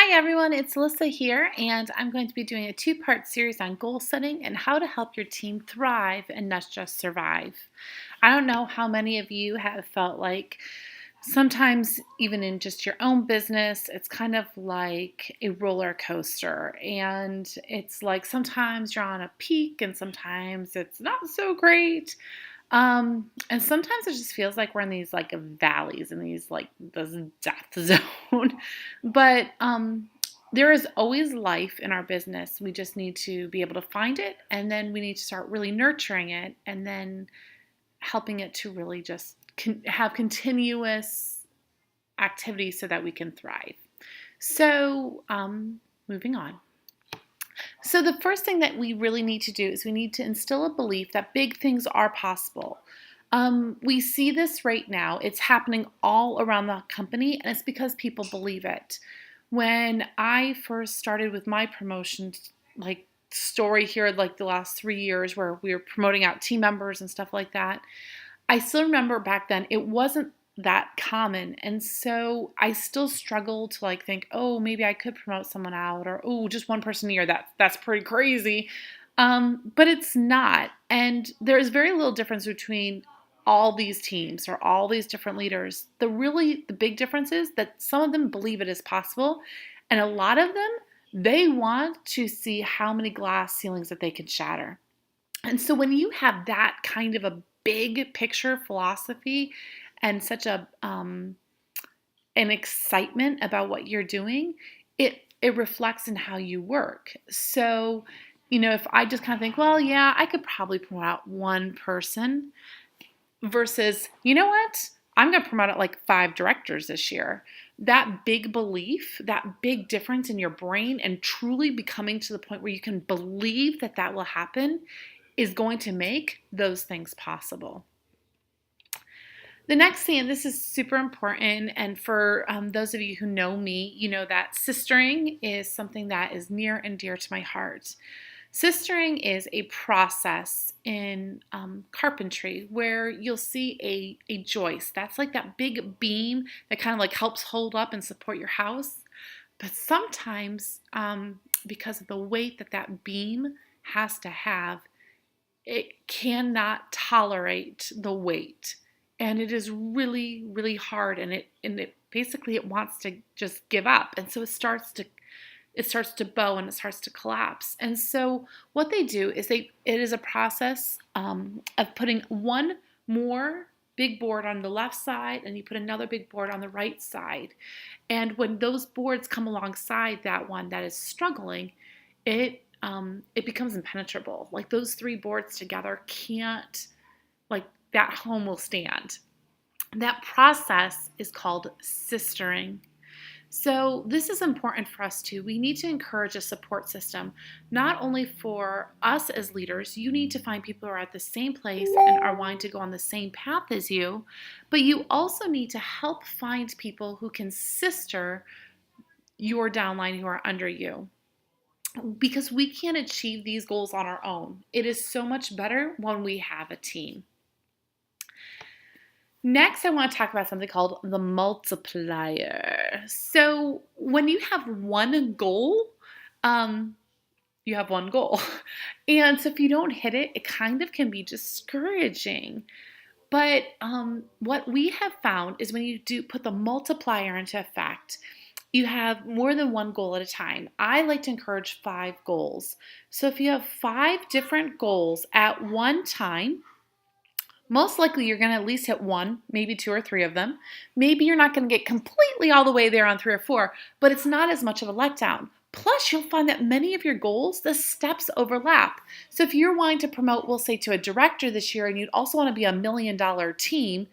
Hi everyone, it's Alyssa here, and I'm going to be doing a two-part series on goal setting and how to help your team thrive and not just survive. I don't know how many of you have felt like sometimes even in just your own business, it's kind of like a roller coaster, and it's like sometimes you're on a peak and sometimes it's not so great. And sometimes it just feels like we're in these like valleys and these like this death zone. But there is always life in our business. We just need to be able to find it, and then we need to start really nurturing it and then helping it to really just have continuous activity so that we can thrive. So, moving on. So, the first thing that we really need to do is we need to instill a belief that big things are possible. We see this right now. It's happening all around the company, and it's because people believe it. When I first started with my promotion, like story here, like the last 3 years where we were promoting out team members and stuff like that, I still remember back then it wasn't that common. And so I still struggle to like think, oh, maybe I could promote someone out, or oh, just one person a year. That's pretty crazy. But it's not. And there's very little difference between all these teams or all these different leaders. The big difference is that some of them believe it is possible, and a lot of them, they want to see how many glass ceilings that they can shatter. And so when you have that kind of a big picture philosophy and such an excitement about what you're doing, it reflects in how you work. So, if I just kind of think, well, yeah, I could probably promote out one person versus, you know what? I'm going to promote out like 5 directors this year. That big belief, that big difference in your brain and truly becoming to the point where you can believe that that will happen is going to make those things possible. The next thing, and this is super important, and for those of you who know me, you know that sistering is something that is near and dear to my heart. Sistering is a process in carpentry where you'll see a joist. That's like that big beam that kind of like helps hold up and support your house. But sometimes, because of the weight that that beam has to have, it cannot tolerate the weight, and it is really, really hard, and it basically it wants to just give up, and so it starts to bow and it starts to collapse. And so what they do is it is a process of putting one more big board on the left side, and you put another big board on the right side. And when those boards come alongside that one that is struggling, it becomes impenetrable. Like those 3 boards together can't, like that home will stand. That process is called sistering. So this is important for us too. We need to encourage a support system, not only for us as leaders. You need to find people who are at the same place and are wanting to go on the same path as you, but you also need to help find people who can sister your downline who are under you, because we can't achieve these goals on our own. It is so much better when we have a team. Next, I want to talk about something called the multiplier. So when you have one goal, you have one goal. And so if you don't hit it, it kind of can be discouraging. But what we have found is when you do put the multiplier into effect, you have more than one goal at a time. I like to encourage 5 goals. So if you have 5 different goals at one time, most likely you're going to at least hit 1, maybe 2 or 3 of them. Maybe you're not going to get completely all the way there on 3 or 4, but it's not as much of a letdown. Plus, you'll find that many of your goals, the steps overlap. So if you're wanting to promote, we'll say, to a director this year, and you'd also want to be a $1 million team,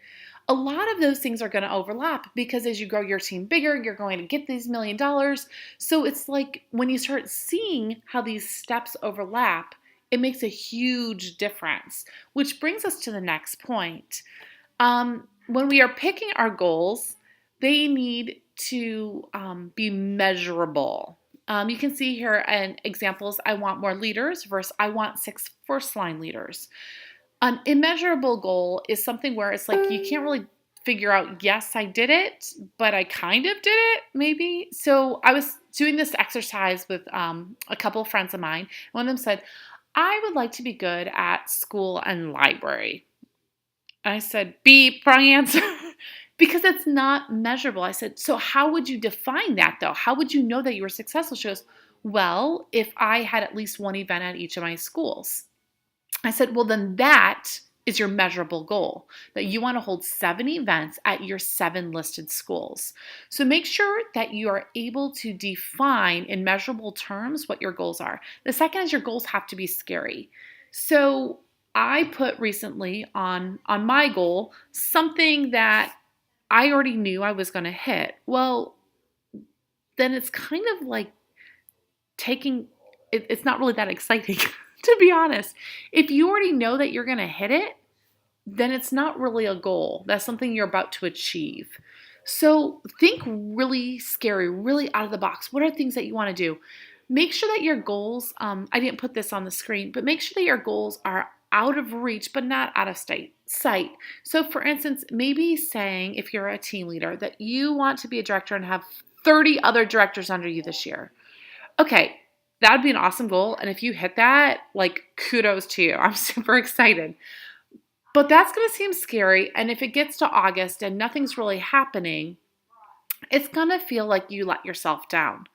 a lot of those things are going to overlap, because as you grow your team bigger, you're going to get these $1 million. So it's like when you start seeing how these steps overlap, it makes a huge difference, which brings us to the next point. When we are picking our goals, they need to be measurable. You can see here in examples, I want more leaders versus I want 6 first-line leaders. An immeasurable goal is something where it's like you can't really figure out, yes, I did it, but I kind of did it, maybe. So I was doing this exercise with a couple of friends of mine. One of them said, I would like to be good at school and library. I said, beep, wrong answer. Because it's not measurable. I said, so how would you define that though? How would you know that you were successful? She goes, well, if I had at least one event at each of my schools. I said, well, then that is your measurable goal, that you want to hold 7 events at your 7 listed schools. So make sure that you are able to define in measurable terms what your goals are. The second is your goals have to be scary. So I put recently on my goal something that I already knew I was going to hit. Well, then it's kind of like it's not really that exciting, to be honest. If you already know that you're going to hit it, then it's not really a goal. That's something you're about to achieve. So think really scary, really out of the box. What are things that you want to do? Make sure that your goals, I didn't put this on the screen, but make sure that your goals are out of reach, but not out of sight. So for instance, maybe saying, if you're a team leader, that you want to be a director and have 30 other directors under you this year. Okay, that would be an awesome goal. And if you hit that, like, kudos to you. I'm super excited. But that's going to seem scary. And if it gets to August and nothing's really happening, it's going to feel like you let yourself down.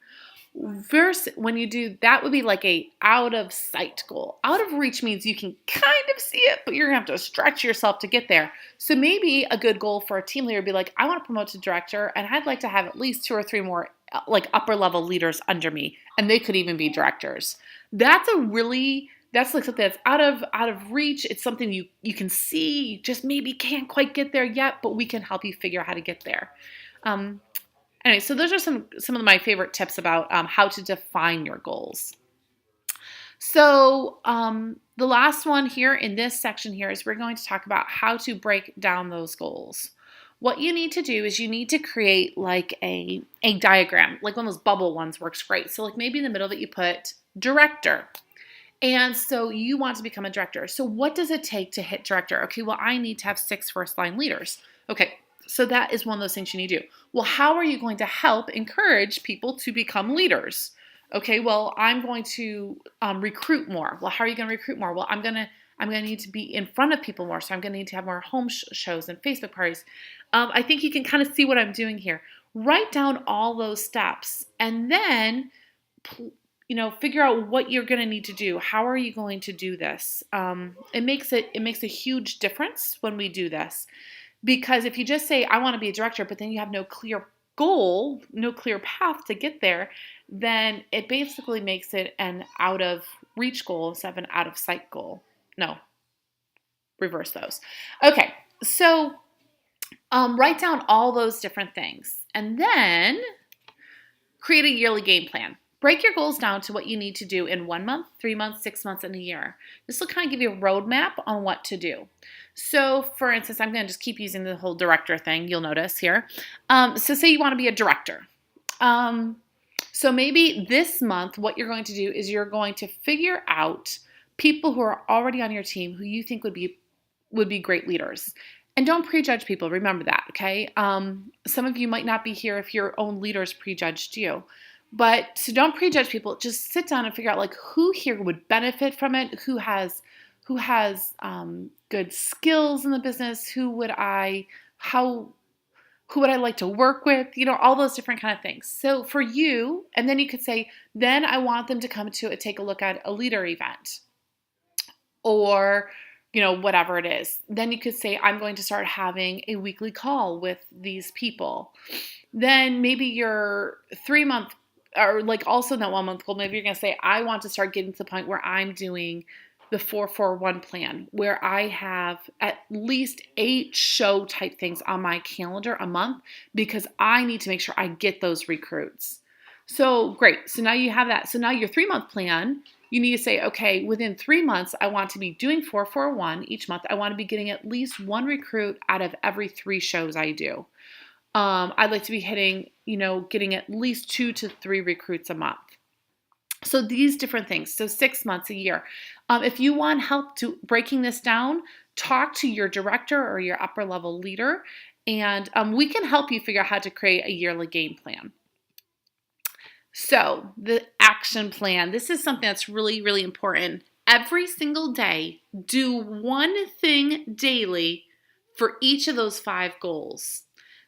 Versus when you do, that would be like a out of sight goal. Out of reach means you can kind of see it, but you're going to have to stretch yourself to get there. So maybe a good goal for a team leader would be like, I want to promote to director, and I'd like to have at least 2 or 3 more like upper level leaders under me, and they could even be directors. That's like something that's out of reach. It's something you can see, you just maybe can't quite get there yet, but we can help you figure out how to get there. Anyway, so those are some of my favorite tips about how to define your goals. So the last one here in this section here is we're going to talk about how to break down those goals. What you need to do is you need to create like a diagram, like one of those bubble ones works great. So like maybe in the middle of it you put director. And so you want to become a director. So what does it take to hit director? Okay, well, I need to have 6 first-line leaders. Okay, so that is one of those things you need to do. Well, how are you going to help encourage people to become leaders? Okay, well, I'm going to recruit more. Well, how are you going to recruit more? Well, I'm going to need to be in front of people more, so I'm going to need to have more home shows and Facebook parties. I think you can kind of see what I'm doing here. Write down all those steps, and then figure out what you're going to need to do. How are you going to do this? It makes a huge difference when we do this, because if you just say, I want to be a director, but then you have no clear goal, no clear path to get there, then it basically makes it an out of reach goal instead of an out of sight goal. No, reverse those. Okay, so write down all those different things and then create a yearly game plan. Break your goals down to what you need to do in 1 month, 3 months, 6 months, and a year. This will kind of give you a roadmap on what to do. So, for instance, I'm going to just keep using the whole director thing, you'll notice here. So say you want to be a director. So maybe this month what you're going to do is you're going to figure out people who are already on your team who you think would be great leaders. And don't prejudge people. Remember that, okay? Some of you might not be here if your own leaders prejudged you. But so don't prejudge people. Just sit down and figure out like who here would benefit from it, who has good skills in the business, who would I like to work with, all those different kind of things. So for you, and then you could say, then I want them to come to take a look at a leader event or whatever it is. Then you could say, I'm going to start having a weekly call with these people. Then maybe your 3-month or like also that 1 month goal, maybe you're going to say, I want to start getting to the point where I'm doing the 4-4-1 plan, where I have at least 8 show type things on my calendar a month because I need to make sure I get those recruits. So great. So now you have that. So now your 3-month plan, you need to say, okay, within 3 months, I want to be doing 4-4-1 each month. I want to be getting at least 1 recruit out of every 3 shows I do. I'd like to be getting at least 2 to 3 recruits a month. So these different things. So 6 months, a year. If you want help to breaking this down, talk to your director or your upper level leader, and we can help you figure out how to create a yearly game plan. So the action plan, this is something that's really, really important. Every single day, do one thing daily for each of those 5 goals.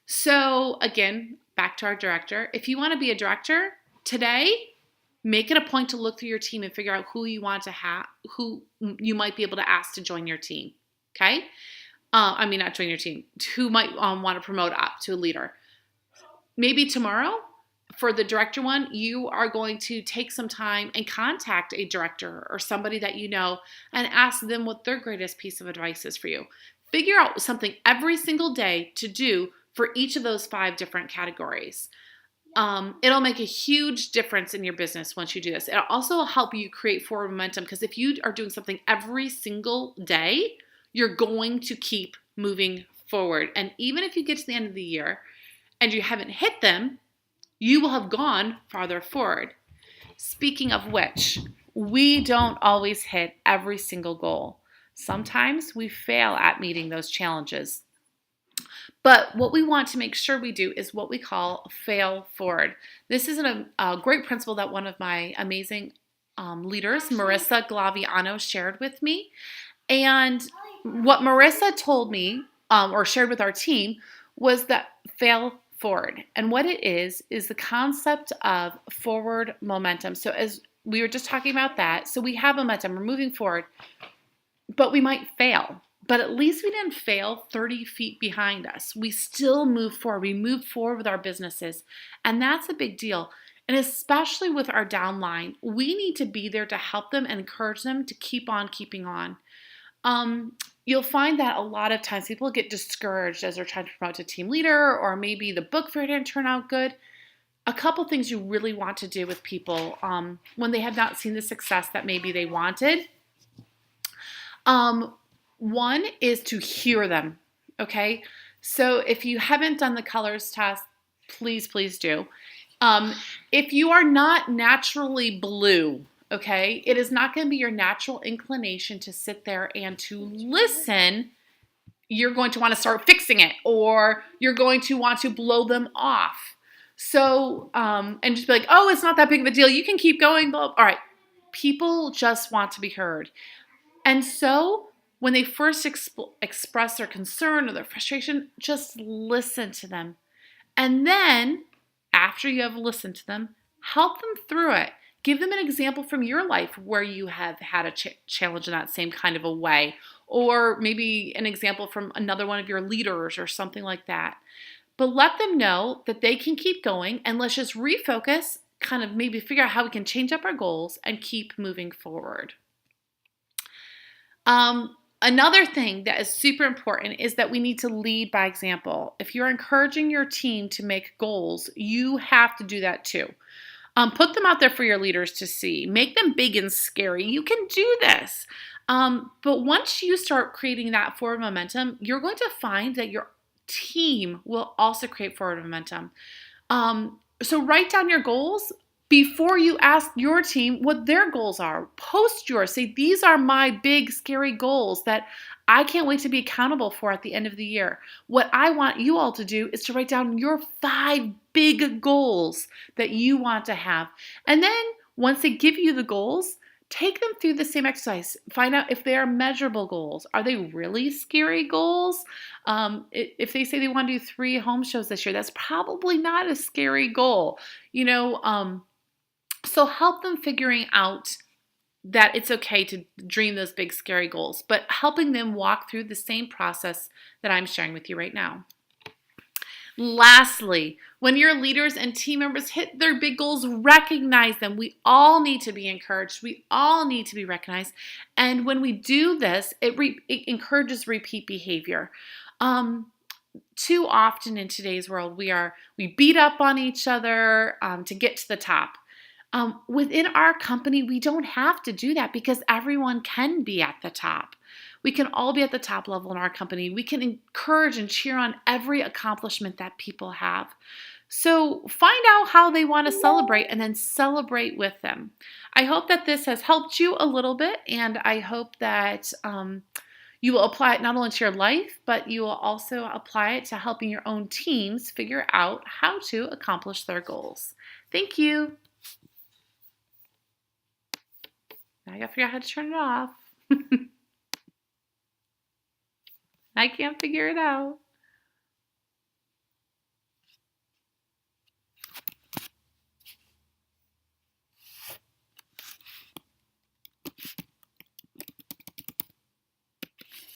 So again, back to our director. If you want to be a director today, make it a point to look through your team and figure out who you want to have, who you might be able to ask to join your team. Okay? Not join your team. Who might want to promote up to a leader. Maybe tomorrow, for the director one, you are going to take some time and contact a director or somebody that you know and ask them what their greatest piece of advice is for you. Figure out something every single day to do for each of those 5 different categories. It'll make a huge difference in your business once you do this. It'll also help you create forward momentum, because if you are doing something every single day, you're going to keep moving forward. And even if you get to the end of the year and you haven't hit them, you will have gone farther forward. Speaking of which, we don't always hit every single goal. Sometimes we fail at meeting those challenges. But what we want to make sure we do is what we call fail forward. This is a great principle that one of my amazing leaders, Marissa Glaviano, shared with me. And what Marissa told me or shared with our team was that fail forward. And what it is the concept of forward momentum. So as we were just talking about that, so we have momentum, we're moving forward, but we might fail. But at least we didn't fail 30 feet behind us. We still move forward. We move forward with our businesses. And that's a big deal. And especially with our downline, we need to be there to help them and encourage them to keep on keeping on. You'll find that a lot of times people get discouraged as they're trying to promote to team leader, or maybe the book fair didn't turn out good. A couple things you really want to do with people when they have not seen the success that maybe they wanted. One is to hear them, okay? So if you haven't done the colors test, please do. If you are not naturally blue, okay, it is not going to be your natural inclination to sit there and to listen. You're going to want to start fixing it, or you're going to want to blow them off. So, and just be like, oh, it's not that big of a deal. You can keep going. All right. People just want to be heard. And so when they first express their concern or their frustration, just listen to them. And then after you have listened to them, help them through it. Give them an example from your life where you have had a challenge in that same kind of a way, or maybe an example from another one of your leaders or something like that. But let them know that they can keep going, and let's just refocus, kind of maybe figure out how we can change up our goals and keep moving forward. Another thing that is super important is that we need to lead by example. If you're encouraging your team to make goals, you have to do that too. Put them out there for your leaders to see. Make them big and scary. You can do this. But once you start creating that forward momentum, you're going to find that your team will also create forward momentum. So write down your goals before you ask your team what their goals are. Post yours. Say, these are my big, scary goals that I can't wait to be accountable for at the end of the year. What I want you all to do is to write down your 5 big goals that you want to have. And then once they give you the goals, take them through the same exercise. Find out if they are measurable goals. Are they really scary goals? If they say they want to do 3 home shows this year, that's probably not a scary goal. So help them figuring out that it's okay to dream those big, scary goals, but helping them walk through the same process that I'm sharing with you right now. Lastly, when your leaders and team members hit their big goals, recognize them. We all need to be encouraged. We all need to be recognized. And when we do this, it encourages repeat behavior. Too often in today's world, we beat up on each other to get to the top. Within our company, we don't have to do that because everyone can be at the top. We can all be at the top level in our company. We can encourage and cheer on every accomplishment that people have. So find out how they want to celebrate and then celebrate with them. I hope that this has helped you a little bit, and I hope that you will apply it not only to your life, but you will also apply it to helping your own teams figure out how to accomplish their goals. Thank you. Now I gotta figure out how to turn it off. I can't figure it out.